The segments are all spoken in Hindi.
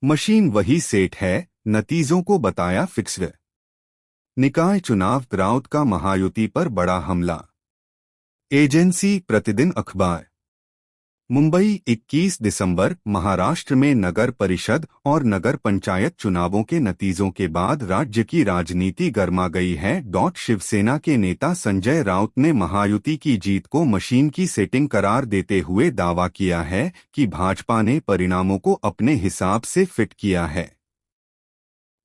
मशीन वही सेट है, नतीजों को बताया फिक्स। निकाय चुनाव, राउत का महायुति पर बड़ा हमला। एजेंसी प्रतिदिन अखबार। मुंबई 21 दिसंबर। महाराष्ट्र में नगर परिषद और नगर पंचायत चुनावों के नतीजों के बाद राज्य की राजनीति गर्मा गई है। शिवसेना के नेता संजय राउत ने महायुति की जीत को मशीन की सेटिंग करार देते हुए दावा किया है कि भाजपा ने परिणामों को अपने हिसाब से फिट किया है।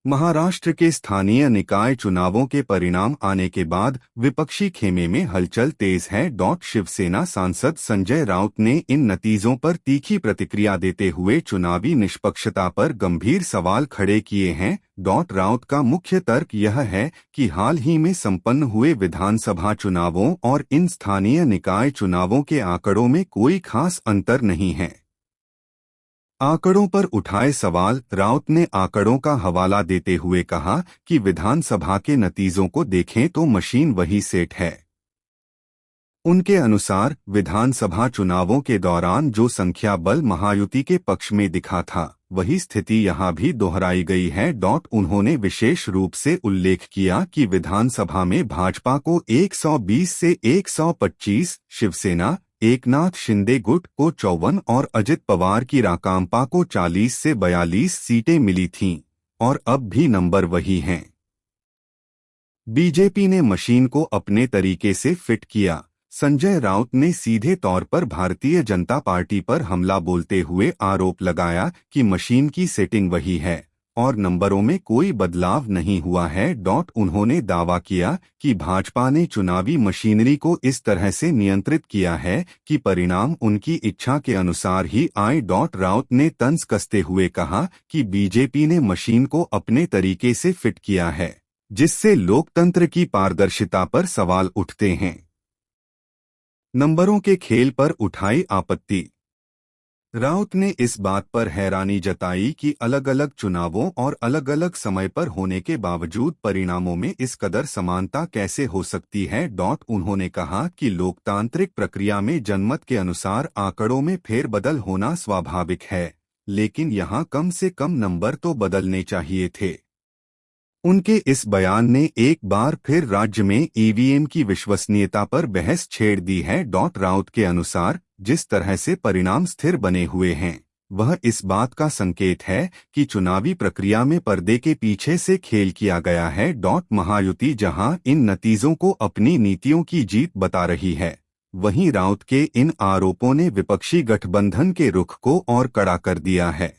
महाराष्ट्र के स्थानीय निकाय चुनावों के परिणाम आने के बाद विपक्षी खेमे में हलचल तेज है। शिवसेना सांसद संजय राउत ने इन नतीजों पर तीखी प्रतिक्रिया देते हुए चुनावी निष्पक्षता पर गंभीर सवाल खड़े किए हैं। राउत का मुख्य तर्क यह है कि हाल ही में संपन्न हुए विधानसभा चुनावों और इन स्थानीय निकाय चुनावों के आंकड़ों में कोई खास अंतर नहीं है। आंकड़ों पर उठाए सवाल, राउत ने आंकड़ों का हवाला देते हुए कहा कि विधानसभा के नतीजों को देखें तो मशीन वही सेट है। उनके अनुसार विधानसभा चुनावों के दौरान जो संख्या बल महायुति के पक्ष में दिखा था, वही स्थिति यहां भी दोहराई गई है। उन्होंने विशेष रूप से उल्लेख किया कि विधानसभा में भाजपा को 120 से 125, शिवसेना एकनाथ शिंदे गुट को 54 और अजित पवार की राकांपा को 40 से 42 सीटें मिली थीं, और अब भी नंबर वही हैं। बीजेपी ने मशीन को अपने तरीके से फिट किया। संजय राउत ने सीधे तौर पर भारतीय जनता पार्टी पर हमला बोलते हुए आरोप लगाया कि मशीन की सेटिंग वही है और नंबरों में कोई बदलाव नहीं हुआ है। उन्होंने दावा किया कि भाजपा ने चुनावी मशीनरी को इस तरह से नियंत्रित किया है कि परिणाम उनकी इच्छा के अनुसार ही आए। राउत ने तंज कसते हुए कहा कि बीजेपी ने मशीन को अपने तरीके से फिट किया है, जिससे लोकतंत्र की पारदर्शिता पर सवाल उठते हैं। नंबरों के खेल पर उठाई आपत्ति। राउत ने इस बात पर हैरानी जताई कि अलग अलग चुनावों और अलग अलग समय पर होने के बावजूद परिणामों में इस कदर समानता कैसे हो सकती है। उन्होंने कहा कि लोकतांत्रिक प्रक्रिया में जनमत के अनुसार आंकड़ों में फेरबदल होना स्वाभाविक है, लेकिन यहां कम से कम नंबर तो बदलने चाहिए थे। उनके इस बयान ने एक बार फिर राज्य में ईवीएम की विश्वसनीयता पर बहस छेड़ दी है। राउत के अनुसार जिस तरह से परिणाम स्थिर बने हुए हैं, वह इस बात का संकेत है कि चुनावी प्रक्रिया में पर्दे के पीछे से खेल किया गया है। महायुति जहां इन नतीजों को अपनी नीतियों की जीत बता रही है, वहीं राउत के इन आरोपों ने विपक्षी गठबंधन के रुख को और कड़ा कर दिया है।